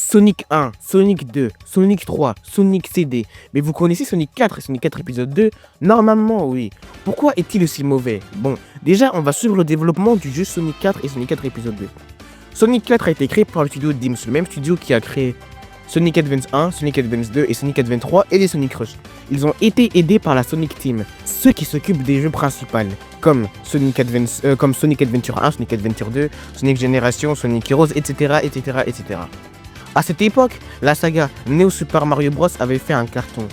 Sonic 1, Sonic 2, Sonic 3, Sonic CD. Mais vous connaissez Sonic 4 et Sonic 4 épisode 2? Normalement, oui. Pourquoi est-il aussi mauvais? Bon, déjà, on va suivre le développement du jeu Sonic 4 et Sonic 4 épisode 2. Sonic 4 a été créé par le studio DIMS, le même studio qui a créé Sonic Advance 1, Sonic Advance 2 et Sonic Advance 3 et les Sonic Rush. Ils ont été aidés par la Sonic Team, ceux qui s'occupent des jeux principaux, comme Sonic Adventure 1, Sonic Adventure 2, Sonic Generation, Sonic Heroes, etc., etc., etc. À cette époque, la saga Neo Super Mario Bros avait fait un carton.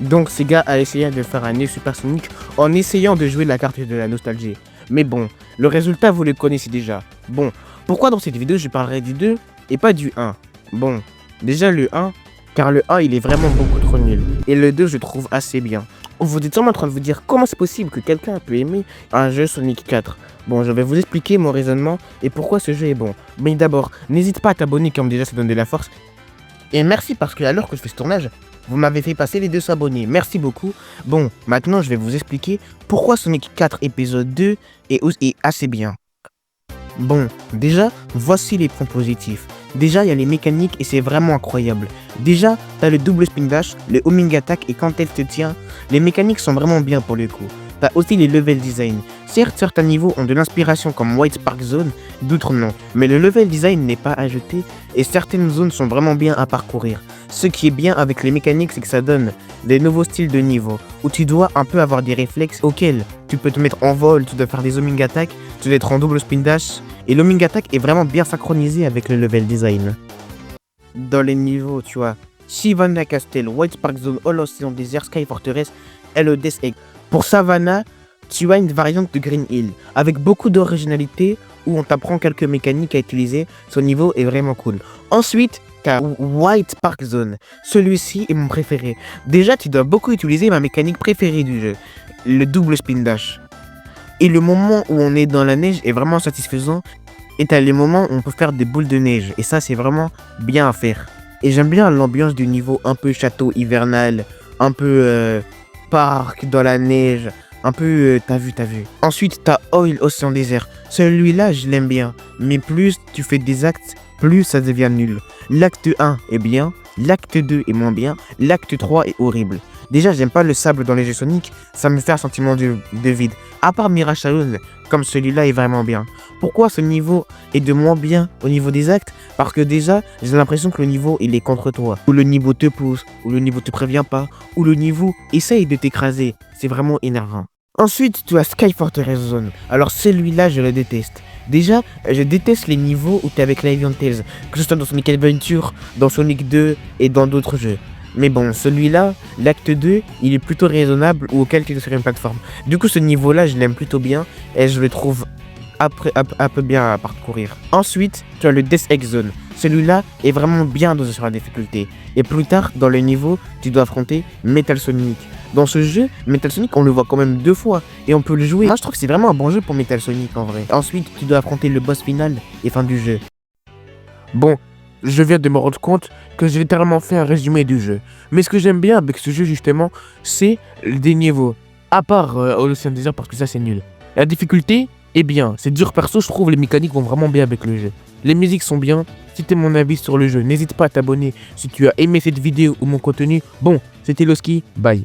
Donc Sega a essayé de faire un Neo Super Sonic en essayant de jouer la carte de la nostalgie. Mais bon, le résultat vous le connaissez déjà. Bon, pourquoi dans cette vidéo je parlerai du 2 et pas du 1? Bon, déjà le 1, car le 1 il est vraiment beaucoup trop nul. Et le 2 je trouve assez bien. Vous êtes sûrement en train de vous dire comment c'est possible que quelqu'un peut aimer un jeu Sonic 4. Bon, je vais vous expliquer mon raisonnement et pourquoi ce jeu est bon. Mais d'abord, n'hésite pas à t'abonner comme déjà ça donne de la force. Et merci parce que alors que je fais ce tournage, vous m'avez fait passer les 200 abonnés. Merci beaucoup. Bon, maintenant je vais vous expliquer pourquoi Sonic 4 épisode 2 est assez bien. Bon, déjà, voici les points positifs. Déjà, il y a les mécaniques et c'est vraiment incroyable. Déjà, t'as le double spin dash, le homing attack et quand elle te tient, les mécaniques sont vraiment bien pour le coup. T'as aussi les level design. Certes, certains niveaux ont de l'inspiration comme White Spark Zone, d'autres non. Mais le level design n'est pas à jeter et certaines zones sont vraiment bien à parcourir. Ce qui est bien avec les mécaniques, c'est que ça donne des nouveaux styles de niveau, où tu dois un peu avoir des réflexes auxquels tu peux te mettre en vol, tu dois faire des homing attack, tu dois être en double spin dash, et l'homing attack est vraiment bien synchronisé avec le level design. Dans les niveaux, tu vois, Savannah Castle, White Spark Zone, All Ocean Desert, Sky Fortress, Hello Death Egg. Pour Savannah, tu as une variante de Green Hill, avec beaucoup d'originalité, où on t'apprend quelques mécaniques à utiliser, son niveau est vraiment cool. Ensuite, t'as White Spark Zone, celui-ci est mon préféré. Déjà, tu dois beaucoup utiliser ma mécanique préférée du jeu, le double spin dash. Et le moment où on est dans la neige est vraiment satisfaisant, et t'as les moments où on peut faire des boules de neige, et ça c'est vraiment bien à faire. Et j'aime bien l'ambiance du niveau un peu château hivernal, un peu parc dans la neige, un peu t'as vu. Ensuite t'as Oil Ocean Desert, celui-là je l'aime bien, mais plus tu fais des actes, plus ça devient nul. L'acte 1 est bien, l'acte 2 est moins bien, l'acte 3 est horrible. Déjà j'aime pas le sable dans les jeux Sonic, ça me fait un sentiment de vide. À part Mirage Saloon, comme celui-là est vraiment bien. Pourquoi ce niveau est de moins bien au niveau des actes? Parce que déjà, j'ai l'impression que le niveau il est contre toi. Ou le niveau te pousse, ou le niveau te prévient pas, ou le niveau essaye de t'écraser. C'est vraiment énervant. Ensuite, tu as Sky Fortress Zone. Alors celui-là, je le déteste. Déjà, je déteste les niveaux où tu es avec Lion Tails, que ce soit dans Sonic Adventure, dans Sonic 2 et dans d'autres jeux. Mais bon, celui-là, l'acte 2, il est plutôt raisonnable ou auquel tu es sur une plateforme. Du coup, ce niveau-là, je l'aime plutôt bien et je le trouve un peu bien à parcourir. Ensuite, tu as le Death Egg Zone. Celui-là est vraiment bien dosé sur la difficulté. Et plus tard, dans le niveau, tu dois affronter Metal Sonic. Dans ce jeu, Metal Sonic, on le voit quand même 2 fois et on peut le jouer. Moi, je trouve que c'est vraiment un bon jeu pour Metal Sonic en vrai. Ensuite, tu dois affronter le boss final et fin du jeu. Bon, je viens de me rendre compte que j'ai littéralement fait un résumé du jeu. Mais ce que j'aime bien avec ce jeu justement, c'est des niveaux. À part Ocean Desert parce que ça c'est nul. La difficulté est bien, c'est dur perso, je trouve les mécaniques vont vraiment bien avec le jeu. Les musiques sont bien, si t'es mon avis sur le jeu, n'hésite pas à t'abonner si tu as aimé cette vidéo ou mon contenu. Bon, c'était Loski, bye.